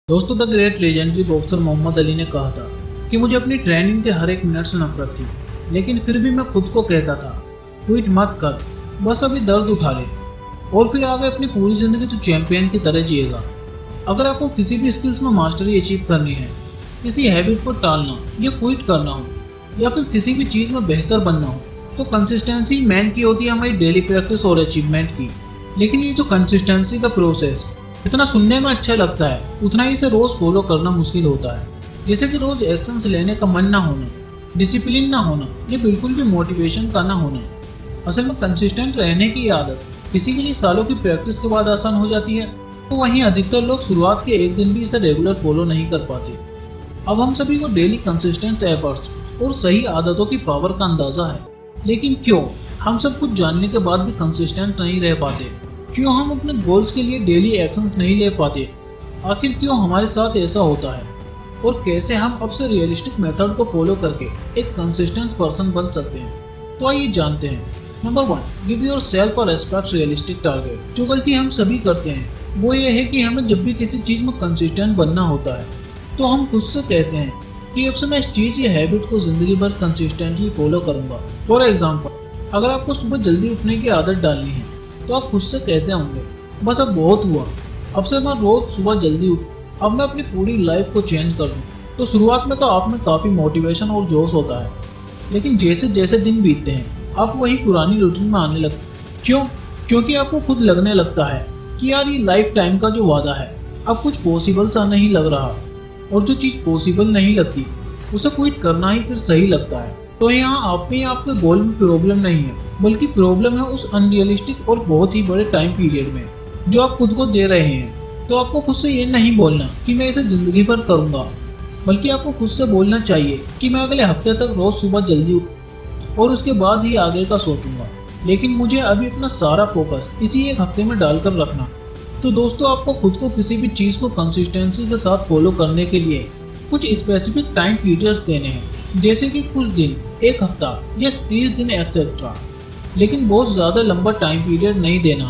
दोस्तों, the great legendary boxer Muhammad Ali ने कहा था कि मुझे अपनी ट्रेनिंग के हर एक मिनट से नफरत थी, लेकिन फिर भी मैं खुद को कहता था क्विट मत कर, बस अभी दर्द उठा ले और फिर आगे अपनी पूरी जिंदगी तू चैंपियन की तरह जिएगा। अगर आपको किसी भी स्किल्स में मास्टरी अचीव करनी है, किसी हैबिट को टालना या क्विट करना हो या फिर किसी भी चीज़ में बेहतर बनना हो, तो कंसिस्टेंसी मैन की होती है हमारी डेली प्रैक्टिस और अचीवमेंट की। लेकिन ये जो कंसिस्टेंसी का प्रोसेस जितना सुनने में अच्छा लगता है, उतना ही इसे रोज फॉलो करना मुश्किल होता है। जैसे कि रोज एक्शंस लेने का मन ना होना, डिसिप्लिन ना होना या बिल्कुल भी मोटिवेशन का ना होना। असल में कंसिस्टेंट रहने की आदत किसी के लिए सालों की प्रैक्टिस के बाद आसान हो जाती है, तो वहीं अधिकतर लोग शुरुआत के एक दिन भी इसे रेगुलर फॉलो नहीं कर पाते। अब हम सभी को डेली कंसिस्टेंट एफर्ट्स और सही आदतों की पावर का अंदाजा है, लेकिन क्यों हम सब कुछ जानने के बाद भी कंसिस्टेंट नहीं रह पाते? क्यों हम अपने गोल्स के लिए डेली एक्शंस नहीं ले पाते? आखिर क्यों हमारे साथ ऐसा होता है? और कैसे हम अब से रियलिस्टिक मेथड को फॉलो करके एक कंसिस्टेंट पर्सन बन सकते हैं? तो आइए जानते हैं। नंबर 1, गिव योर सेल्फ और रेस्पेक्ट रियलिस्टिक टारगेट। जो गलती हम सभी करते हैं वो ये है कि हमें जब भी किसी चीज़ में कंसिस्टेंट बनना होता है, तो हम खुद से कहते हैं कि अब से मैं इस चीज़ या हैबिट को जिंदगी भर कंसिस्टेंटली फॉलो करूंगा। फॉर एग्जाम्पल, अगर आपको सुबह जल्दी उठने की आदत डालनी है, तो आप खुद से कहते होंगे बस अब बहुत हुआ, अब से मैं रोज सुबह जल्दी उठूं, अब मैं अपनी पूरी लाइफ को चेंज कर दूं। तो शुरुआत में तो आप में काफ़ी मोटिवेशन और जोश होता है, लेकिन जैसे जैसे दिन बीतते हैं आप वही पुरानी रूटीन में आने लगते हैं। क्यों? क्योंकि आपको खुद लगने लगता है कि यार ये लाइफ टाइम का जो वादा है अब कुछ पॉसिबल सा नहीं लग रहा, और जो चीज़ पॉसिबल नहीं लगती उसे क्विट करना ही फिर सही लगता है। तो यहाँ आप में आपके गोल में प्रॉब्लम नहीं है, बल्कि प्रॉब्लम है उस अनरियलिस्टिक और बहुत ही बड़े टाइम पीरियड में जो आप खुद को दे रहे हैं। तो आपको खुद से ये नहीं बोलना कि मैं इसे जिंदगी भर करूंगा, बल्कि आपको खुद से बोलना चाहिए कि मैं अगले हफ्ते तक रोज सुबह जल्दी उठ और उसके बाद ही आगे का सोचूंगा, लेकिन मुझे अभी अपना सारा फोकस इसी एक हफ्ते में डालकर रखना। तो दोस्तों, आपको खुद को किसी भी चीज़ को कंसिस्टेंसी के साथ फॉलो करने के लिए कुछ स्पेसिफिक टाइम पीरियड्स देने हैं, जैसे कि कुछ दिन, एक हफ्ता या 30 दिन एक्सेट्रा, लेकिन बहुत ज़्यादा लंबा टाइम पीरियड नहीं देना।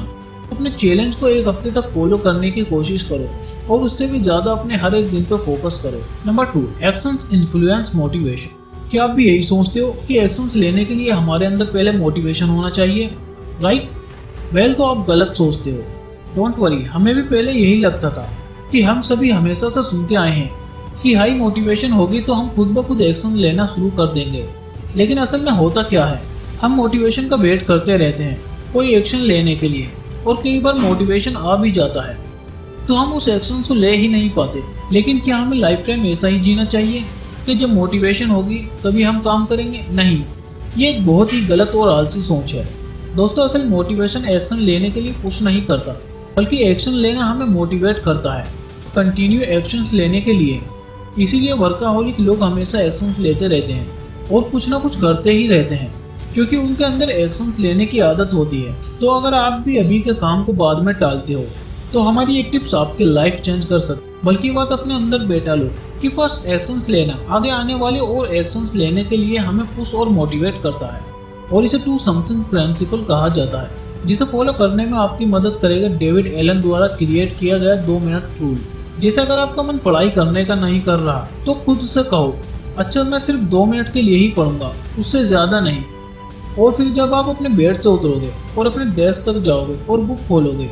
अपने चैलेंज को एक हफ्ते तक फॉलो करने की कोशिश करो और उससे भी ज़्यादा अपने हर एक दिन पर फोकस करो। Number 2, actions influence motivation. क्या आप भी यही सोचते हो कि एक्शंस लेने के लिए हमारे अंदर पहले मोटिवेशन होना चाहिए? राइट? वेल, तो आप गलत सोचते हो। डोंट वरी, हमें भी पहले यही लगता था कि हम सभी हमेशा से सुनते आए हैं कि हाई मोटिवेशन होगी तो हम खुद ब खुद एक्शन लेना शुरू कर देंगे। लेकिन असल में होता क्या है, हम मोटिवेशन का वेट करते रहते हैं कोई एक्शन लेने के लिए, और कई बार मोटिवेशन आ भी जाता है तो हम उस एक्शन को ले ही नहीं पाते। लेकिन क्या हमें लाइफ टाइम ऐसा ही जीना चाहिए कि जब मोटिवेशन होगी तभी हम काम करेंगे? नहीं, ये एक बहुत ही गलत और आलसी सोच है। दोस्तों, असल मोटिवेशन एक्शन लेने के लिए पुश नहीं करता, बल्कि एक्शन लेना हमें मोटिवेट करता है कंटिन्यू एक्शंस लेने के लिए। इसीलिए वर्काहोलिक लोग हमेशा एक्शंस लेते रहते हैं और कुछ ना कुछ करते ही रहते हैं, क्योंकि उनके अंदर एक्शंस लेने की आदत होती है। तो अगर आप भी अभी के काम को बाद में टालते हो, तो हमारी एक टिप्स आपकी लाइफ चेंज कर सकती है। बल्कि बात अपने अंदर बैठा लो कि फर्स्ट एक्शंस लेना आगे आने वाले और एक्शंस लेने के लिए हमें पुश और मोटिवेट करता है, और इसे 2 समथिंग प्रिंसिपल कहा जाता है, जिसे फॉलो करने में आपकी मदद करेगा डेविड एलन द्वारा क्रिएट किया गया 2 मिनट रूल। जैसे अगर आपका मन पढ़ाई करने का नहीं कर रहा, तो खुद से कहो अच्छा मैं सिर्फ 2 मिनट के लिए ही पढ़ूंगा, उससे ज़्यादा नहीं। और फिर जब आप अपने बेड से उतरोगे और अपने डेस्क तक जाओगे और बुक खोलोगे,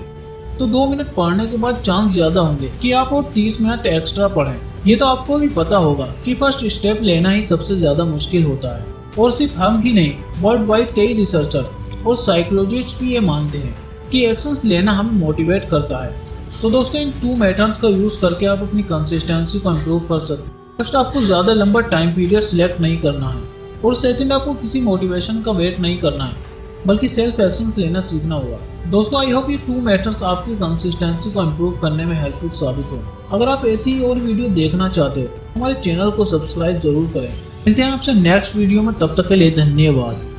तो 2 मिनट पढ़ने के बाद चांस ज़्यादा होंगे कि आप और 30 मिनट एक्स्ट्रा पढ़ें। ये तो आपको भी पता होगा कि फर्स्ट स्टेप लेना ही सबसे ज़्यादा मुश्किल होता है, और सिर्फ हम ही नहीं, वर्ल्ड वाइड कई रिसर्चर और साइकोलॉजिस्ट भी ये मानते हैं कि एक्शंस लेना हमें मोटिवेट करता है। तो दोस्तों, इन 2 मेथड्स का यूज़ करके आप अपनी कंसिस्टेंसी को इम्प्रूव कर सकते हैं। फर्स्ट, आपको ज़्यादा लंबा टाइम पीरियड सिलेक्ट नहीं करना है, और सेकंड, आपको किसी मोटिवेशन का वेट नहीं करना है, बल्कि सेल्फ एक्शंस लेना सीखना होगा। दोस्तों, आई होप ये 2 मेथड्स आपकी कंसिस्टेंसी को इम्प्रूव करने में हेल्पफुल साबित हो। अगर आप ऐसी ही और वीडियो देखना चाहते हो, हमारे चैनल को सब्सक्राइब जरूर करें। मिलते हैं आपसे नेक्स्ट वीडियो में, तब तक के लिए धन्यवाद।